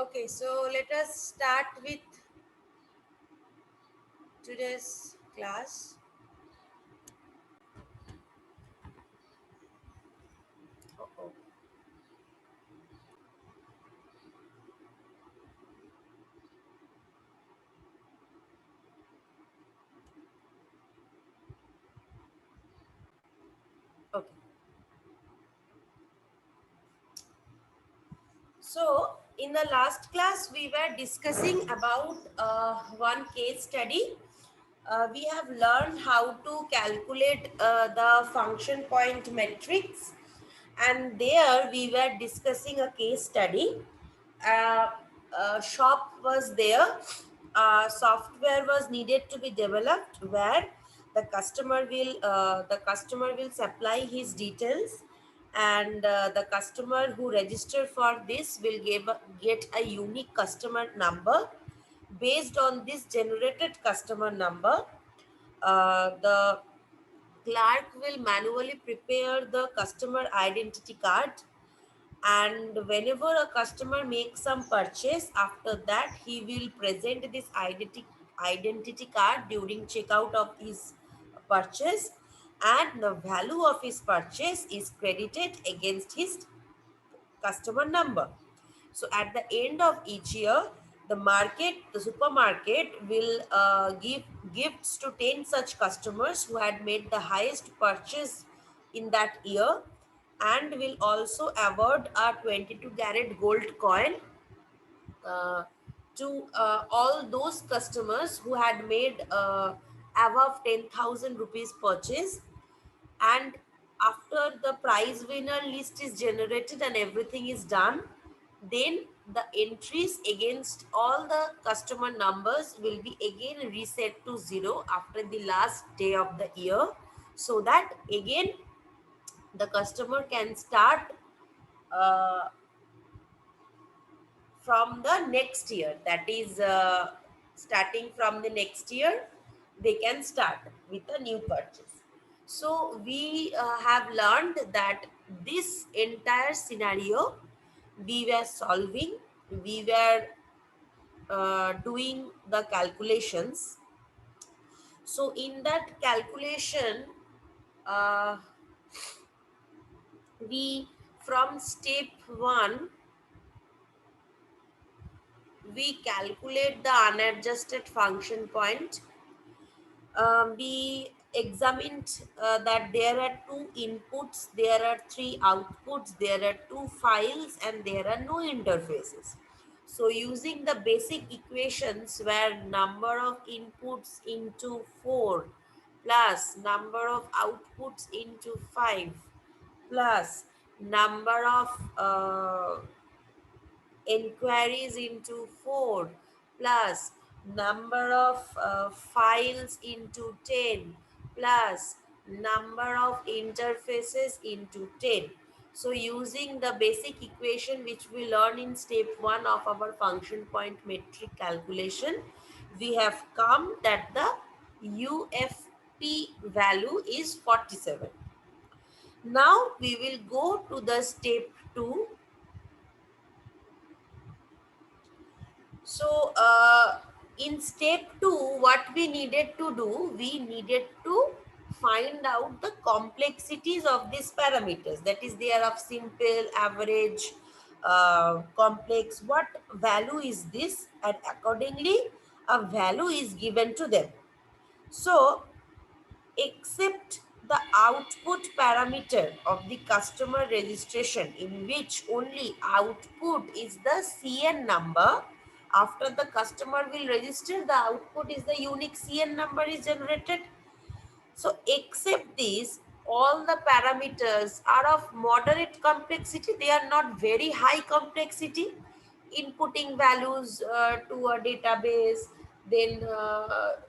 Okay, so let us start with today's class. Uh-oh. Okay, so in the last class, we were discussing about one case study. We have learned how to calculate the function point metrics, and there we were discussing a case study. Uh, Shop was there. Software was needed to be developed where the customer will supply his details, and the customer who register for this will get a unique customer number. Based on this generated customer number, the clerk will manually prepare the customer identity card, and whenever a customer makes some purchase, after that he will present this identity card during checkout of his purchase, and the value of his purchase is credited against his customer number. So at the end of each year, the supermarket will give gifts to 10 such customers who had made the highest purchase in that year, and will also award a 22 carat gold coin uh, to all those customers who had made above 10,000 rupees purchase. And after the prize winner list is generated and everything is done, then the entries against all the customer numbers will be again reset to zero after the last day of the year, so that again the customer can start uh, from the next year, that is starting from the next year they can start with a new purchase. So we have learned that this entire scenario we were solving, we were doing the calculations. So in that calculation, uh, we from step 1 we calculate the unadjusted function point. We examined that there are two inputs, there are three outputs, there are two files, and there are no interfaces. So using the basic equations where number of inputs into 4 plus number of outputs into 5 plus number of inquiries into 4 plus number of files into 10 plus number of interfaces into 10. So using the basic equation which we learn in step 1 of our function point metric calculation, we have come that the UFP value is 47. Now we will go to the step 2. So, in step 2, what we needed to do, we needed to find out the complexities of these parameters. That is, they are of simple, average, complex. What value is this? And accordingly, a value is given to them. So, except the output parameter of the customer registration, in which only output is the CN number. After the customer will register, the output is the unique CN number is generated. So except these, all the parameters are of moderate complexity. They are not very high complexity. Inputting values to a database, then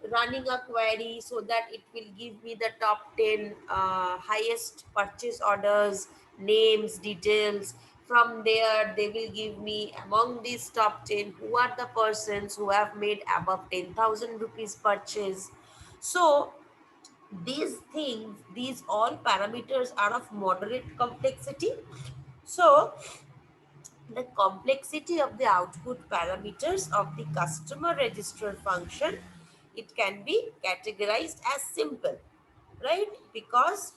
running a query so that it will give me the top 10 highest purchase orders, names, details. From there, they will give me among these top 10 who are the persons who have made above 10,000 rupees purchase. So these things, these all parameters are of moderate complexity. So the complexity of the output parameters of the customer register function, it can be categorized as simple, right? Because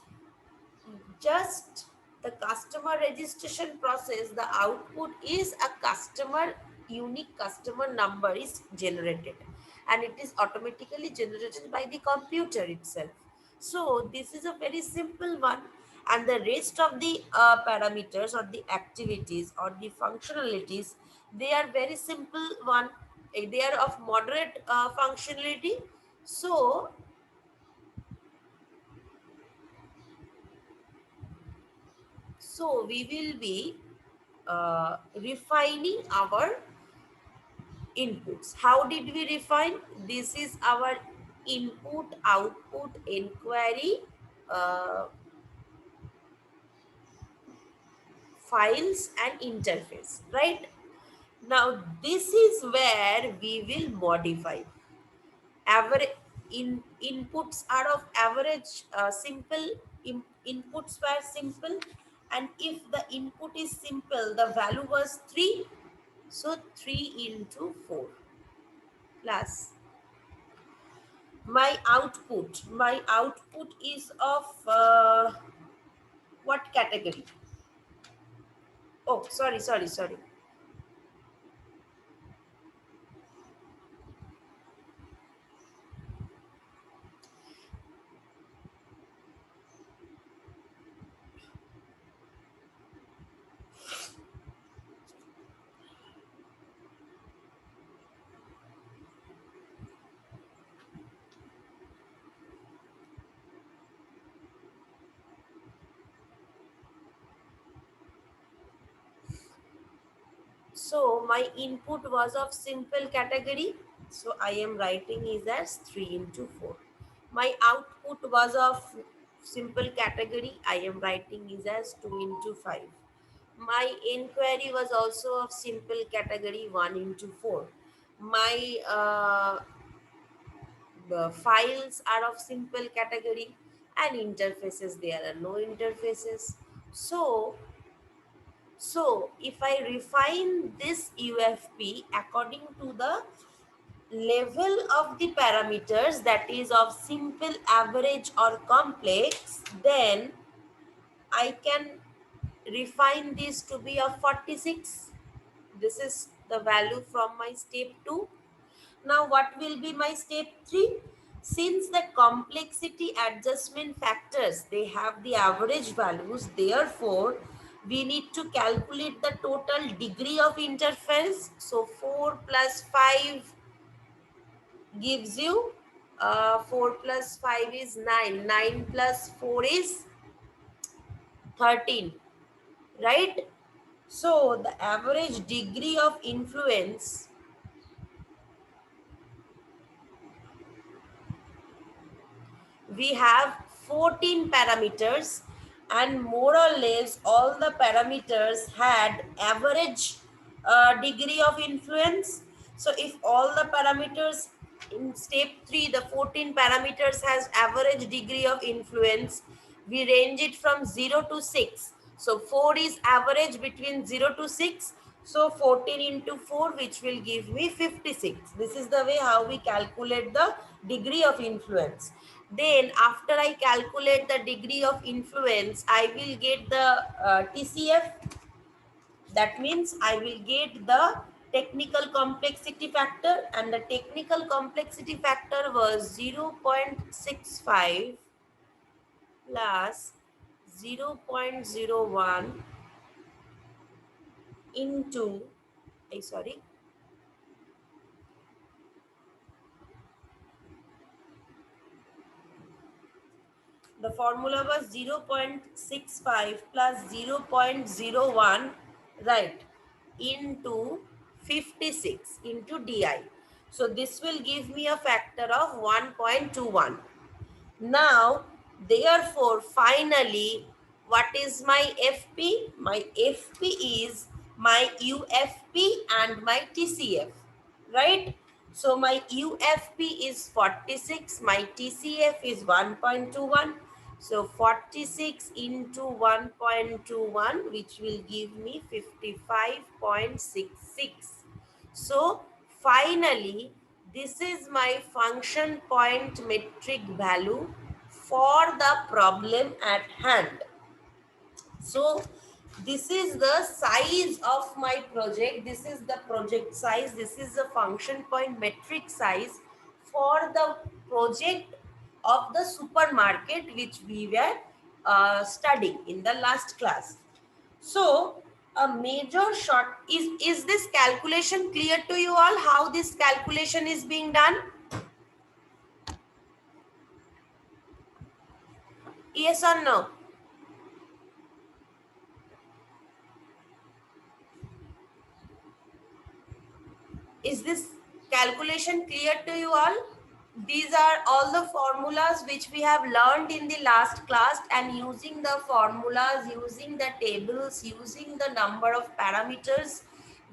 just the customer registration process, the output is a customer, unique customer number is generated, and it is automatically generated by the computer itself. So this is a very simple one, and the rest of the parameters or the activities or the functionalities, they are very simple one. They are of moderate functionality. So so we will be refining our inputs. How did we refine? This is our input output inquiry uh, files and interface, right? Now this is where we will modify. Average inputs are of average simple. Inputs were simple, and if the input is simple, the value was 3. So 3 into 4 plus my output is of what category? Oh, sorry. So my input was of simple category, so I am writing is as 3 into 4. My output was of simple category, I am writing is as 2 into 5. My inquiry was also of simple category, 1 into 4. My the files are of simple category, and interfaces, there are no interfaces. So so if I refine this UFP according to the level of the parameters, that is of simple, average or complex, then I can refine this to be of 46. This is the value from my step 2. Now, what will be my step 3? Since the complexity adjustment factors, they have the average values, therefore, we need to calculate the total degree of interference. So, 4 plus 5 gives you 4 plus 5 is 9. 9 plus 4 is 13, right? So, the average degree of influence, we have 14 parameters, and more or less all the parameters had average degree of influence. So if all the parameters in step 3, the 14 parameters has average degree of influence, we range it from 0 to 6. So 4 is average between 0 to 6. So 14 into 4, which will give me 56. This is the way how we calculate the degree of influence. Then after I calculate the degree of influence, I will get the TCF. That means I will get the technical complexity factor, and the technical complexity factor was 0.65 plus 0.01 into, sorry, the formula was 0.65 plus 0.01, right, into 56 into di. So this will give me a factor of 1.21. Now, therefore, finally, what is my FP? My FP is my UFP and my TCF, right? So my UFP is 46, my TCF is 1.21. So 46 into 1.21, which will give me 55.66. So finally, this is my function point metric value for the problem at hand. So this is the size of my project. This is the project size. This is the function point metric size for the project of the supermarket which we were studying in the last class. So a major short is this calculation clear to you all, how this calculation is being done? Yes or no? Is this calculation clear to you all? These are all the formulas which we have learned in the last class, and using the formulas, using the tables, using the number of parameters,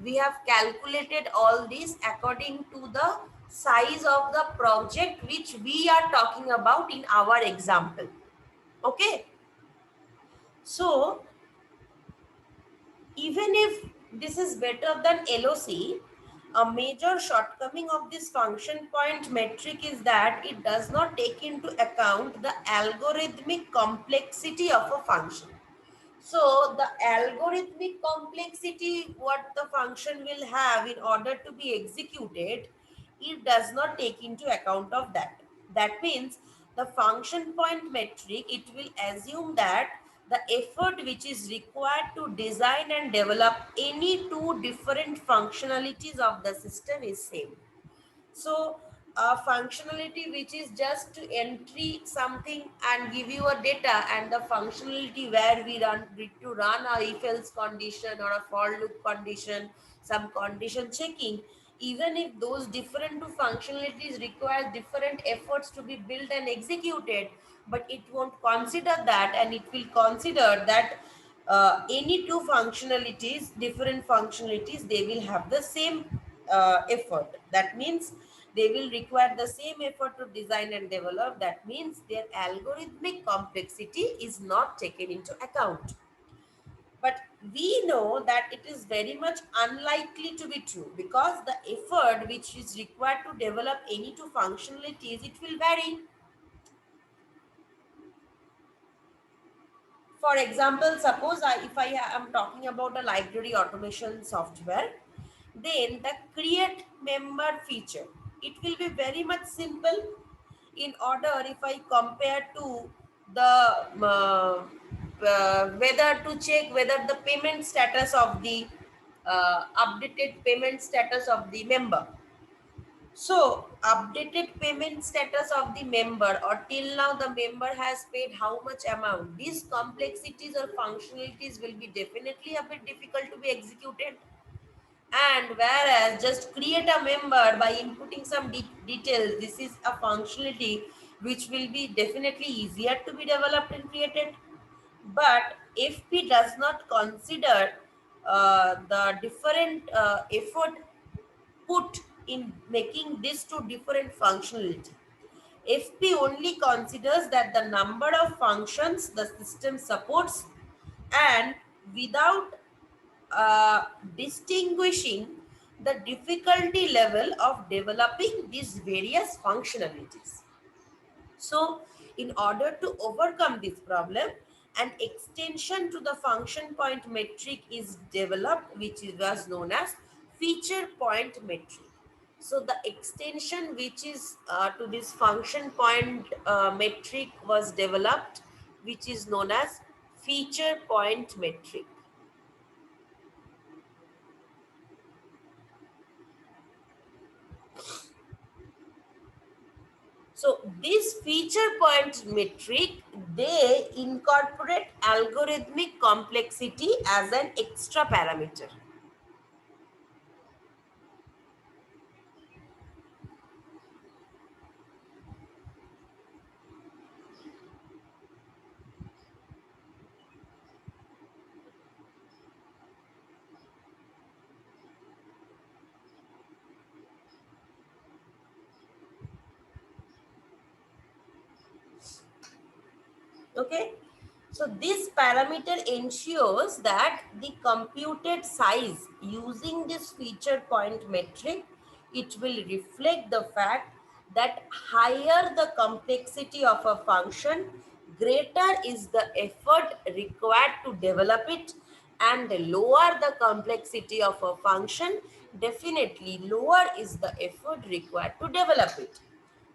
we have calculated all this according to the size of the project which we are talking about in our example. Okay. So even if this is better than LOC, a major shortcoming of this function point metric is that it does not take into account the algorithmic complexity of a function. So the algorithmic complexity what the function will have in order to be executed, it does not take into account of that. That means the function point metric, it will assume that the effort which is required to design and develop any two different functionalities of the system is same. So a functionality which is just to entry something and give you a data, and the functionality where we need to run a if else condition or a for loop condition, some condition checking, even if those different two functionalities require different efforts to be built and executed, but it won't consider that, and it will consider that any two functionalities, different functionalities, they will have the same effort. That means they will require the same effort to design and develop. That means their algorithmic complexity is not taken into account. But we know that it is very much unlikely to be true, because the effort which is required to develop any two functionalities, it will vary. For example, suppose if I am talking about a library automation software, then the create member feature, it will be very much simple. In order, if I compare to the whether to check whether the payment status of the updated payment status of the member. So, updated payment status of the member, or till now the member has paid how much amount. These complexities or functionalities will be definitely a bit difficult to be executed. And whereas just create a member by inputting some details, this is a functionality which will be definitely easier to be developed and created. But if P does not consider the different effort put in making this two different functionality. FP only considers that the number of functions the system supports, and without distinguishing the difficulty level of developing these various functionalities. So, in order to overcome this problem, an extension to the function point metric is developed, which was known as feature point metric. So, the extension which is to this function point metric was developed, which is known as feature point metric. So this feature point metric, they incorporate algorithmic complexity as an extra parameter. Okay, so this parameter ensures that the computed size using this feature point metric, it will reflect the fact that higher the complexity of a function, greater is the effort required to develop it, and lower the complexity of a function, definitely lower is the effort required to develop it.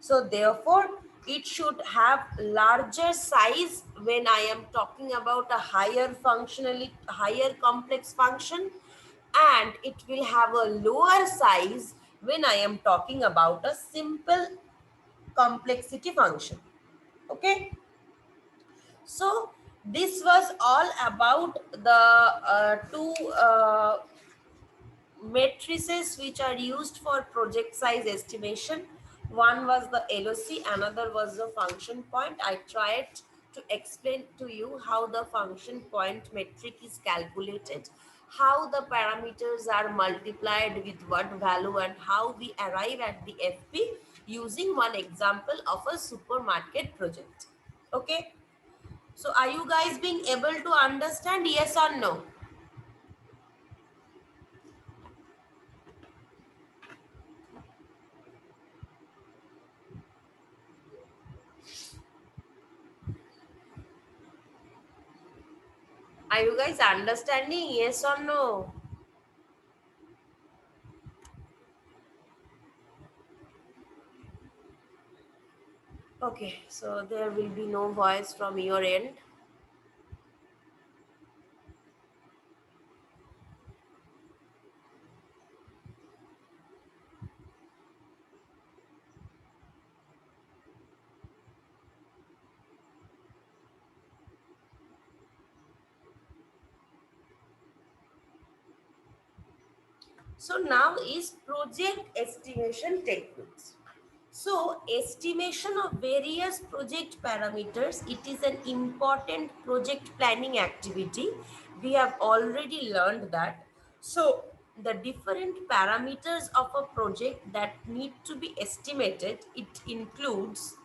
So therefore, it should have larger size when I am talking about a higher functionally, higher complex function, and it will have a lower size when I am talking about a simple complexity function. Okay. So this was all about the two matrices which are used for project size estimation. One was the LOC, another was the function point. I tried to explain to you how the function point metric is calculated, how the parameters are multiplied with what value, and how we arrive at the FP using one example of a supermarket project. Okay. So are you guys being able to understand, yes or no? Are you guys understanding? Yes or no? Okay, so there will be no voice from your end. So now is project estimation techniques. So estimation of various project parameters, it is an important project planning activity. We have already learned that. So the different parameters of a project that need to be estimated, it includes.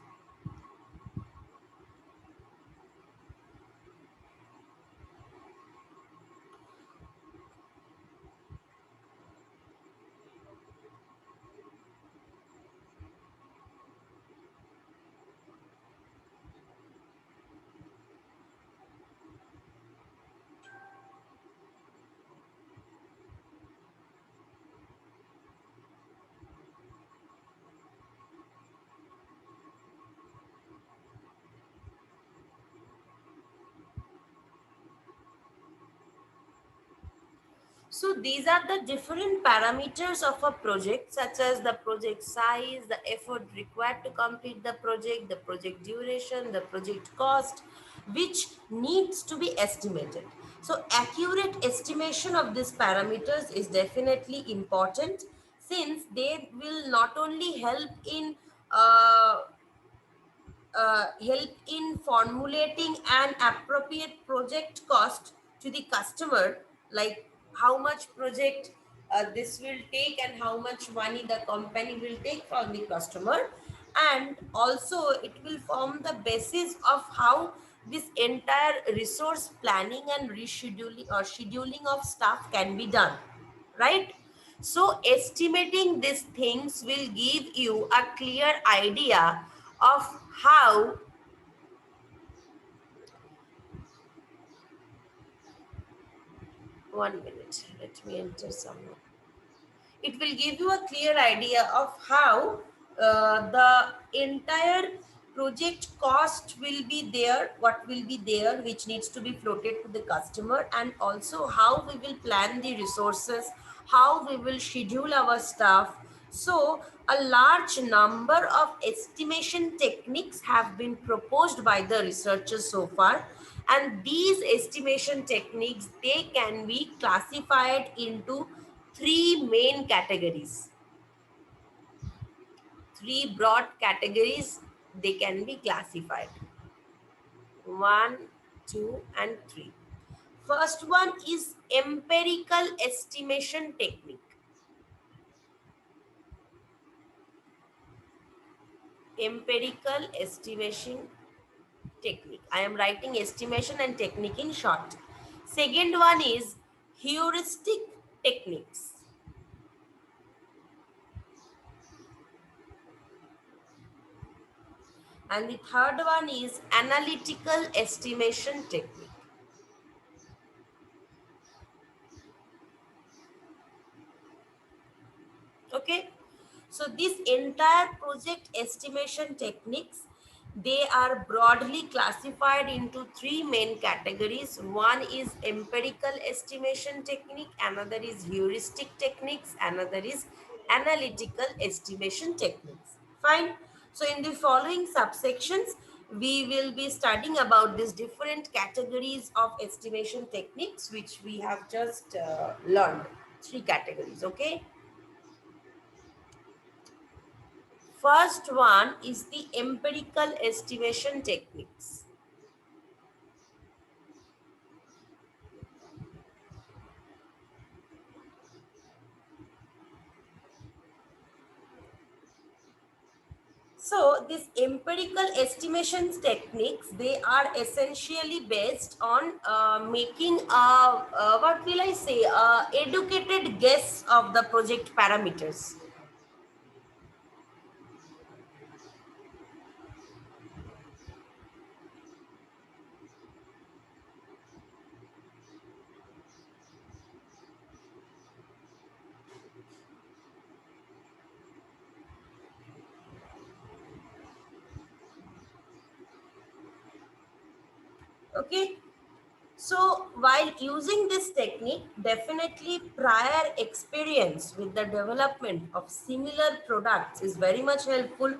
So these are the different parameters of a project, such as the project size, the effort required to complete the project duration, the project cost, which needs to be estimated. So accurate estimation of these parameters is definitely important, since they will not only uh, help in formulating an appropriate project cost to the customer, like how much project this will take and how much money the company will take from the customer, and also it will form the basis of how this entire resource planning and rescheduling or scheduling of stuff can be done, right? So estimating these things will give you a clear idea of how. One minute, let me enter somewhere. It will give you a clear idea of how the entire project cost will be there, what will be there, which needs to be floated to the customer, and also how we will plan the resources, how we will schedule our staff. So a large number of estimation techniques have been proposed by the researchers so far, and these estimation techniques, they can be classified into three main categories, three broad categories they can be classified: one, two, and three. First one is empirical estimation technique. Empirical estimation technique. I am writing estimation and technique in short. Second one is heuristic techniques. And the third one is analytical estimation technique. Okay, so this entire project estimation techniques, they are broadly classified into three main categories. One is empirical estimation technique, another is heuristic techniques, another is analytical estimation techniques. Fine. So in the following subsections, we will be studying about these different categories of estimation techniques which we have just learned. Three categories. Okay. First one is the empirical estimation techniques. So these empirical estimations techniques, they are essentially based on making a, what will I say, educated guess of the project parameters. Okay. So while using this technique, definitely prior experience with the development of similar products is very much helpful.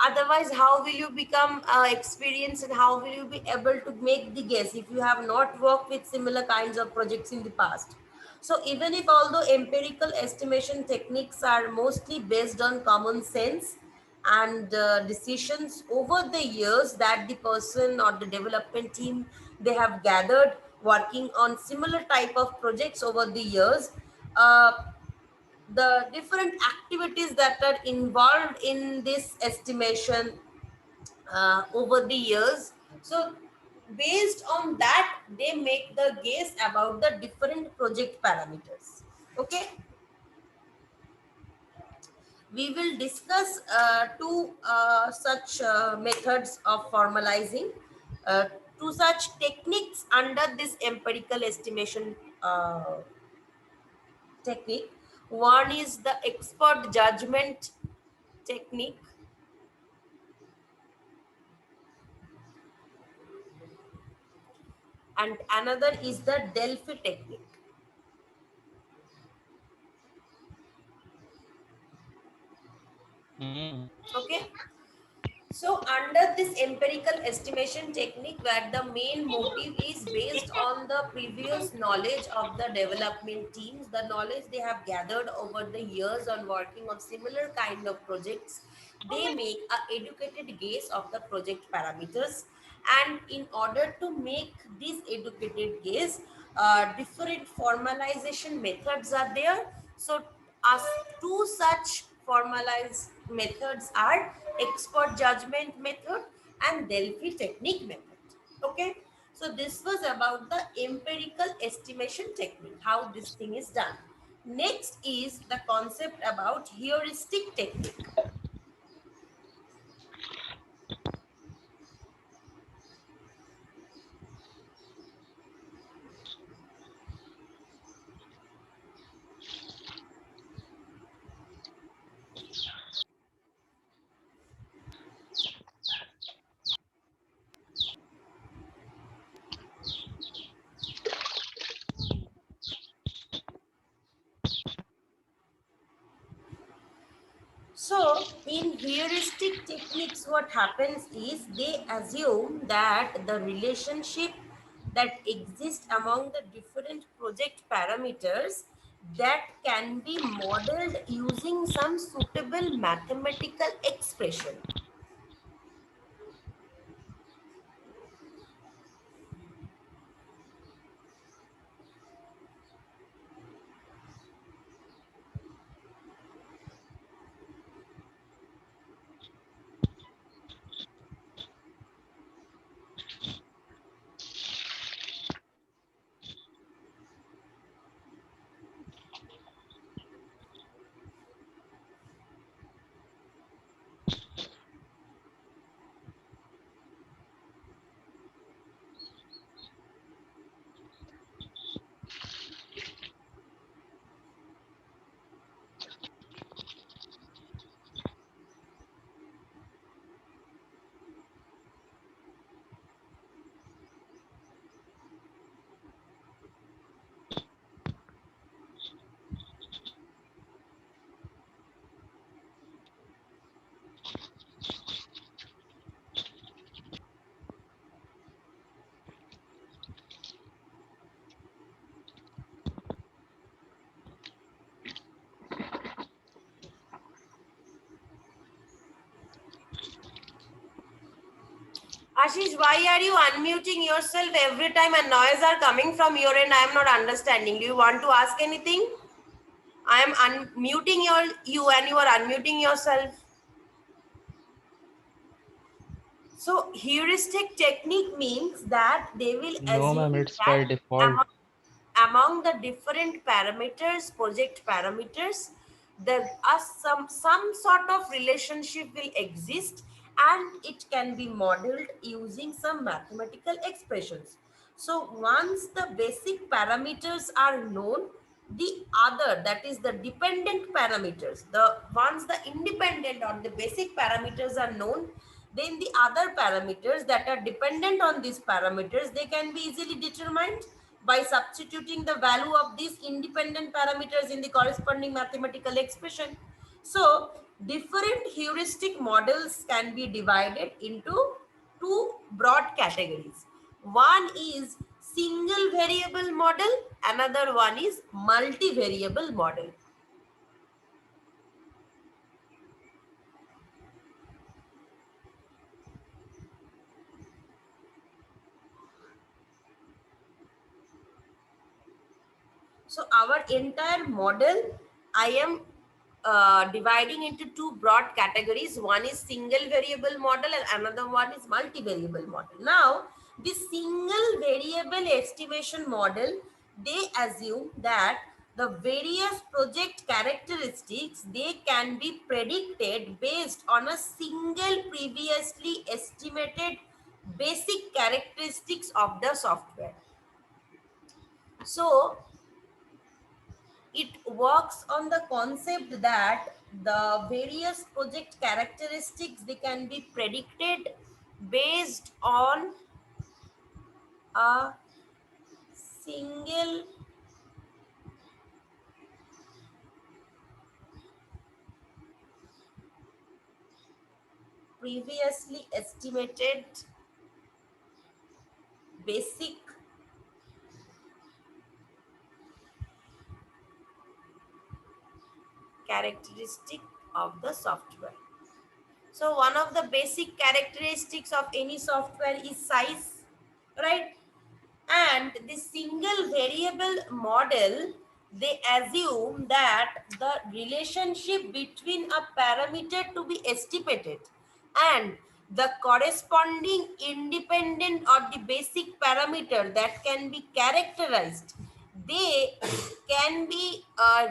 Otherwise, how will you become experienced and how will you be able to make the guess if you have not worked with similar kinds of projects in the past? So even if although empirical estimation techniques are mostly based on common sense and decisions over the years that the person or the development team they have gathered working on similar type of projects over the years, uh, the different activities that are involved in this estimation over the years, so based on that they make the guess about the different project parameters. Okay, we will discuss two such methods of formalizing, uh, two such techniques under this empirical estimation technique. One is the expert judgment technique, and another is the Delphi technique. Mm. Okay. So under this empirical estimation technique, where the main motive is based on the previous knowledge of the development teams, the knowledge they have gathered over the years on working on similar kind of projects, they make a educated guess of the project parameters. And in order to make this educated guess, different formalization methods are there. So as two such formalized methods are expert judgment method and Delphi technique method. Okay, so this was about the empirical estimation technique, how this thing is done. Next is the concept about heuristic technique. So, in heuristic techniques, what happens is they assume that the relationship that exists among the different project parameters that can be modeled using some suitable mathematical expression. Ashish, why are you unmuting yourself every time and noise are coming from your end? I am not understanding. Do you want to ask anything? I am unmuting you and you are unmuting yourself. So heuristic technique means that they will No, ma'am, assume it's by that default. among the different parameters, project parameters, there are some sort of relationship will exist, and it can be modeled using some mathematical expressions. So once the basic parameters are known, the other, that is the dependent parameters, the once the independent or the basic parameters are known, then the other parameters that are dependent on these parameters, they can be easily determined by substituting the value of these independent parameters in the corresponding mathematical expression. So different heuristic models can be divided into two broad categories. One is single variable model, another one is multivariable model. So our entire model, I am dividing into two broad categories. One is single variable model and another one is multivariable model. Now, this single variable estimation model, they assume that the various project characteristics, they can be predicted based on a single previously estimated basic characteristics of the software. So it works on the concept that the various project characteristics, they can be predicted based on a single previously estimated basic characteristic of the software. So one of the basic characteristics of any software is size, right? And the single variable model, they assume that the relationship between a parameter to be estimated and the corresponding independent or the basic parameter that can be characterized, they can be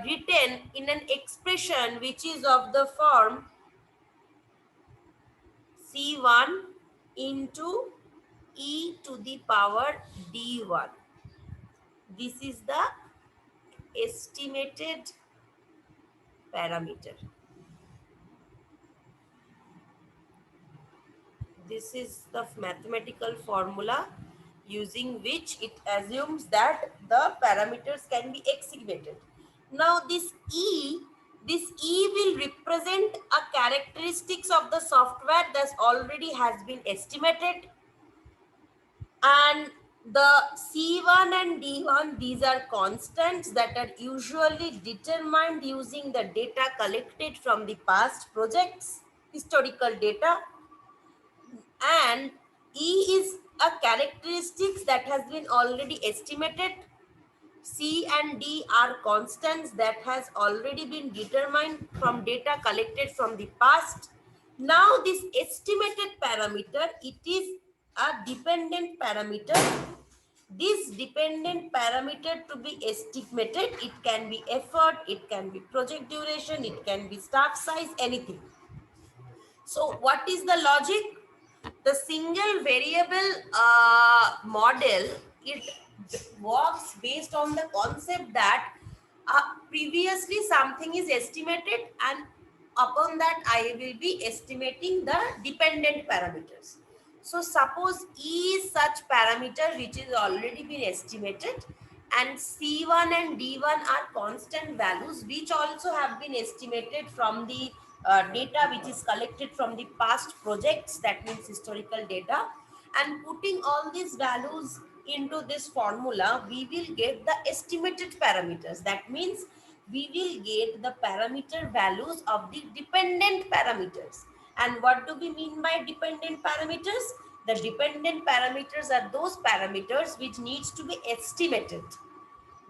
written in an expression which is of the form C1 into e to the power d1. This is the estimated parameter. This is the mathematical formula using which it assumes that the parameters can be estimated. Now this E will represent a characteristics of the software that already has been estimated, and the C1 and D1, these are constants that are usually determined using the data collected from the past projects, historical data, and E is a characteristics that has been already estimated. C and D are constants that has already been determined from data collected from the past. Now this estimated parameter, it is a dependent parameter. This dependent parameter to be estimated, it can be effort, it can be project duration, it can be staff size, anything. So what is the logic? The single variable model, it works based on the concept that previously something is estimated, and upon that I will be estimating the dependent parameters. So suppose E is such parameter which is already been estimated, and C1 and D1 are constant values which also have been estimated from the data which is collected from the past projects, that means historical data. And putting all these values into this formula, we will get the estimated parameters. That means we will get the parameter values of the dependent parameters. And what do we mean by dependent parameters? The dependent parameters are those parameters which needs to be estimated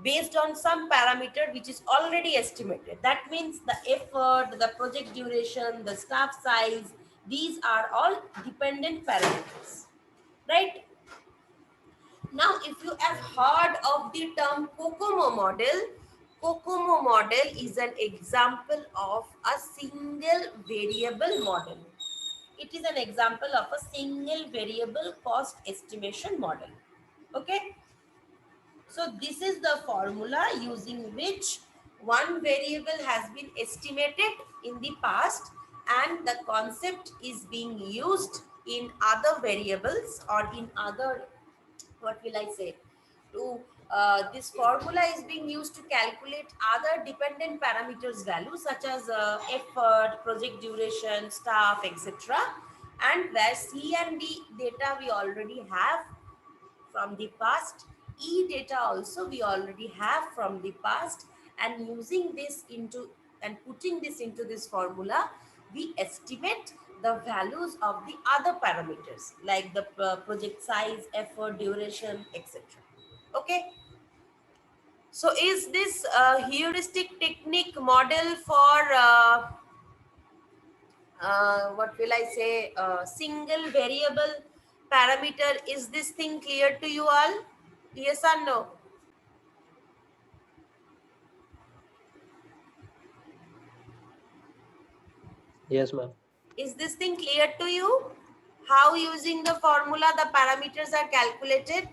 based on some parameter which is already estimated. That means the effort, the project duration, the staff size, these are all dependent parameters, right? Now, if you have heard of the term COCOMO model is an example of a single variable model. It is an example of a single variable cost estimation model. Okay. So this is the formula using which one variable has been estimated in the past and the concept is being used in other variables or in other, what will I say, to this formula is being used to calculate other dependent parameters values such as effort, project duration, staff, etc. And where C and D data we already have from the past, E data also we already have from the past, and using this into and putting this into this formula, we estimate the values of the other parameters like the project size, effort, duration, etc. Okay. So is this heuristic technique model for what will I say, single variable parameter, is this thing clear to you all? Yes or no? Yes, ma'am. Is this thing clear to you? How using the formula the parameters are calculated?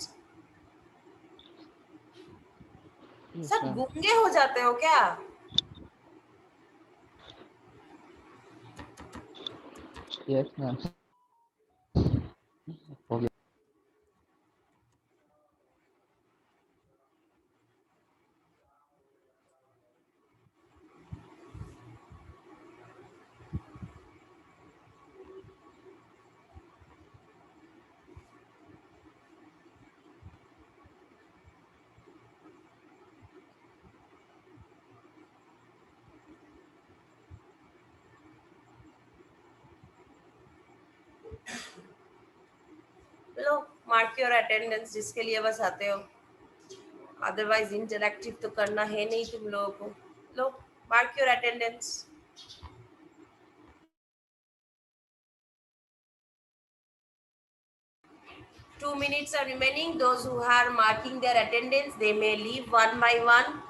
Yes, सब ma'am. गूंगे हो जाते हो क्या? Yes, ma'am. Okay. Low mark your attendance जिसके लिए बस आते हो, अदरवाइज इंटरैक्टिव तो करना है नहीं तुम लोगों को. लो mark your attendance. 2 minutes are remaining. Those who are marking their attendance, they may leave one by one.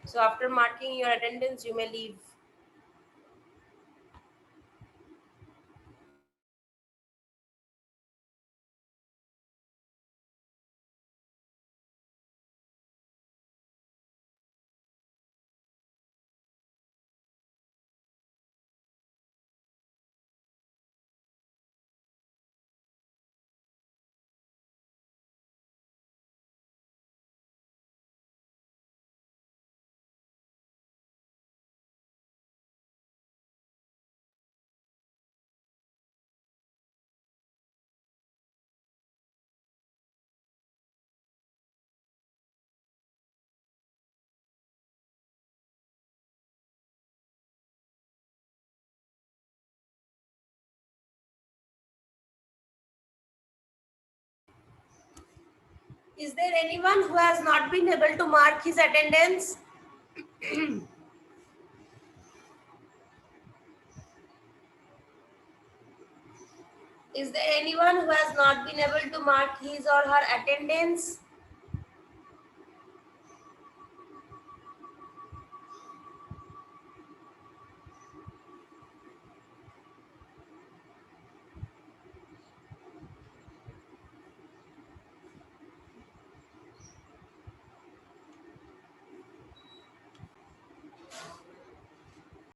So after marking your attendance, you may leave. Is there anyone who has not been able to mark his attendance? Is there anyone who has not been able to mark his or her attendance?